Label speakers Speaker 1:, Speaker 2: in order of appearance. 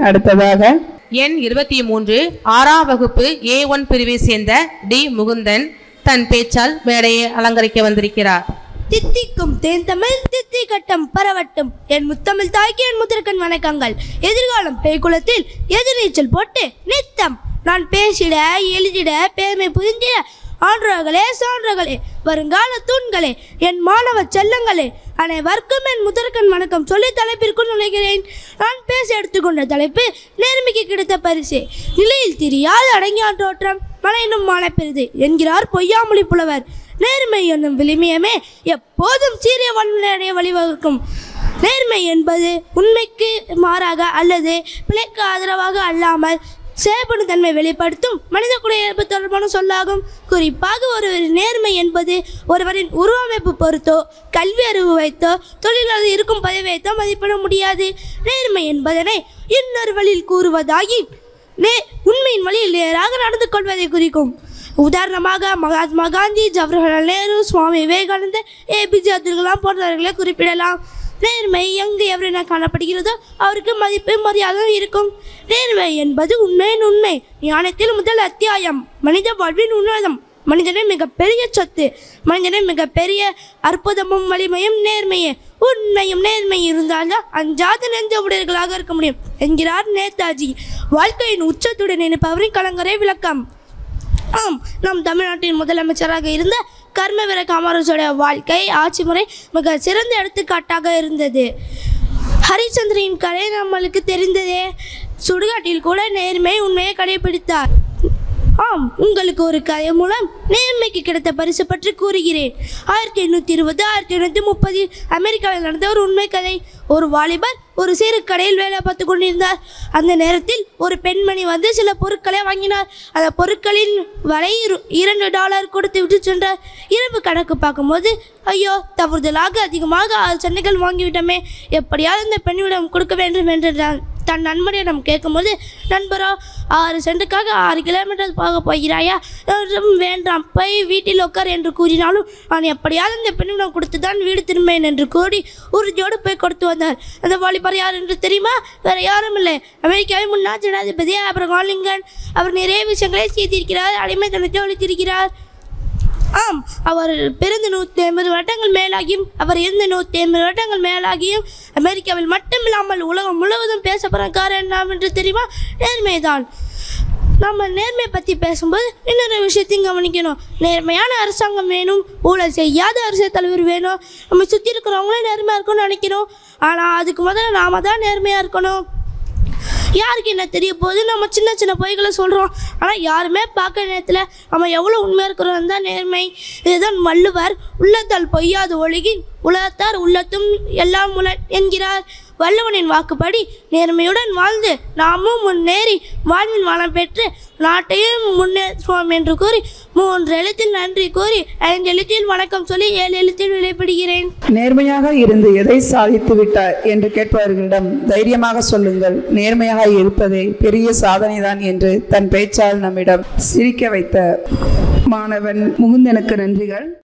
Speaker 1: அடுத்ததாக
Speaker 2: எண் 23 6ஆம் வகுப்பு A1 பிரிவை சேர்ந்த டி முகுந்தன் தன் பேச்சால் மேடையை அலங்கரிக்க வந்திருக்கிறார்.
Speaker 3: தித்திக்கும் தேன் தமிழ் தித்தி கட்டம் பரவட்டும். என் முத்தமிழ் தாய்க்கு என் முதற்கண் வணக்கங்கள். எதிர்காலம் பேய்குளத்தில் எதிர்நீச்சல் போட்டு நித்தம் நான் பேசிட எழுதிட பெருமை புரிந்திட ஆன்றோர்களே சான்றோர்களே வருங்கால தூண்களே என் மாணவ செல்லங்களே அனைவருக்கும் என் முதற்கண் வணக்கம் சொல்லி தலைப்பிற்குள் நுழைகிறேன். நான் பேச எடுத்துக்கொண்ட தலைப்பு நேர்மைக்கு கிடைத்த பரிசு. நிலையில் தெரியாத அடங்கியான் தோற்றம் மலையினும் மானப்பெரிது என்கிறார் பொய்யாமொழி புலவர். நேர்மை என்னும் விளிமியமே எப்போதும் சீரிய வன்முறையை வழிவகுக்கும். நேர்மை என்பது உண்மைக்கு மாறாக அல்லது பிழைக்கு ஆதரவாக அல்லாமல் செயல்படும் தன்மை வெளிப்படுத்தும் மனித குடியிருப்பு தொடர்பான சொல்லாகும். குறிப்பாக ஒருவரின் நேர்மை என்பது ஒருவரின் உருவமைப்பு பொறுத்தோ கல்வி அறிவு வைத்தோ தொழிலாளர் இருக்கும் பதவி வைத்தோ மதிப்பிட முடியாது. நேர்மை என்பதனை இன்னொரு வழியில் கூறுவதாகி உண்மையின் வழியில் நேராக நடந்து கொள்வதை குறிக்கும். உதாரணமாக மகாத்மா காந்தி, ஜவஹர்லால் நேரு, சுவாமி விவேகானந்தர், APJ அப்துல் கலாம் போன்றவர்களை குறிப்பிடலாம். நேர்மை எங்கு எவரென காணப்படுகிறதோ அவருக்கு மதிப்பு மரியாதை இருக்கும். நேர்மை என்பது உண்மையின் உண்மை. ஞானத்தில் முதல் அத்தியாயம். மனித வாழ்வின் உன்னதம். மனிதனின் மிகப்பெரிய சொத்து. மனிதனின் மிகப்பெரிய அற்புதமும் வலிமையும் நேர்மையே. உண்மையும் நேர்மையும் இருந்தால்தான் அஞ்சாத நெஞ்ச உடையர்களாக இருக்க முடியும் என்கிறார் நேதாஜி. வாழ்க்கையின் உச்சத்துடன் நினைப்பவரின் கலங்கரை விளக்கம். ஆம், நம் தமிழ்நாட்டின் முதலமைச்சராக இருந்த கர்மவீர காமராஜருடைய வாழ்க்கை ஆட்சி முறை மிக சிறந்த எடுத்துக்காட்டாக இருந்தது. ஹரிச்சந்திரனின் கதை நம்மளுக்கு தெரிந்ததே. சுடுகாட்டில் கூட நேர்மை உண்மையை கடைபிடித்தார். ஆம், உங்களுக்கு ஒரு கதை மூலம் நேர்மைக்கு கிடைத்த பரிசு பற்றி கூறுகிறேன். 1820 1830 அமெரிக்காவில் நடந்த ஒரு உண்மை கதை. ஒரு வாலிபர் ஒரு சிறு கடையில் வேலை பார்த்து கொண்டிருந்தார். அந்த நேரத்தில் ஒரு பெண்மணி வந்து சில பொருட்களை வாங்கினார். அந்த பொருட்களின் விலை $2 கொடுத்து விட்டு சென்றார். இரவு கணக்கு பார்க்கும்போது ஐயோ, தவறுதலாக அதிகமாக 6 சண்டைகள் வாங்கிவிட்டோமே, எப்படியாவது இந்த பெண்ணிடம் கொடுக்க வேண்டும் என்று தன் நண்பனிடம் கேட்கும்போது, நண்பரோ 6 சென்ட்டுக்காக 6 கிலோமீட்டர் போக போகிறாயா? வேண்டாம், போய் வீட்டில் உட்கார் என்று கூறினாலும் நான் எப்படியாவது இந்த பெண்ணிடம் கொடுத்து தான் வீடு திரும்பேன் என்று கூறி உறுதியோடு போய் கொடுத்து வந்தார். அந்த வாலிபர் யார் என்று தெரியுமா? வேறு யாரும் இல்லை, அமெரிக்காவின் முன்னாள் ஜனாதிபதி ஆபிரகாம் லிங்கன். அவர் நிறைய விஷயங்களை செய்திருக்கிறார். அடிமைத்தனத்தை ஒழித்திருக்கிறார். ஆம், அவர் பிறந்து 150 வருடங்கள் மேலாகியும் அவர் இருந்து 150 வருடங்கள் மேலாகியும் அமெரிக்காவில் மட்டுமில்லாமல் உலகம் முழுவதும் பேசப்படுற காரணம் என்ன என்று தெரியுமா? நேர்மைதான். நம்ம நேர்மை பற்றி பேசும்போது இன்னொரு விஷயத்தையும் கவனிக்கணும். நேர்மையான அரசாங்கம் வேணும், ஊழல் செய்யாத அரசியல் தலைவர் வேணும். நம்ம சுற்றி இருக்கிறவங்களே நேர்மையாக இருக்கணும்னு நினைக்கிறோம். ஆனால் அதுக்கு முதல்ல நாம தான் நேர்மையாக இருக்கணும். யாருக்கு என்ன தெரிய போது நம்ம சின்ன சின்ன பொய்களை சொல்கிறோம். ஆனால் யாருமே பார்க்குற நேரத்தில் நம்ம எவ்வளோ உண்மையாக இருக்கிறோம் தான் நேர்மை. இதுதான் வள்ளுவர் உள்ளத்தால் பொய்யாது ஒழுகின் உலகத்தார் உள்ளத்தும் எல்லாம் என்கிறார். வள்ளுவனின் வாக்குப்படி நேர்மையுடன் வாழ்ந்து நாமும் முன்னேறி வாழ்வின் வளம் பெற்று நாட்டையும் முன்னேற்றுவோம் என்று கூறி 3 எழுத்தில் நன்றி கூறி 5 எழுத்தில் வணக்கம் சொல்லி 7 எழுத்தில் விடைபெறுகிறேன்.
Speaker 1: நேர்மையாக இருந்து எதை சாதித்து விட்டார் என்று கேட்பவர்களிடம் தைரியமாக சொல்லுங்கள், நேர்மையாக இருப்பதே பெரிய சாதனைதான் என்று தன் பேச்சால் நம்மிடம் சிரிக்க வைத்த மாணவன் முகுந்தனுக்கு நன்றிகள்.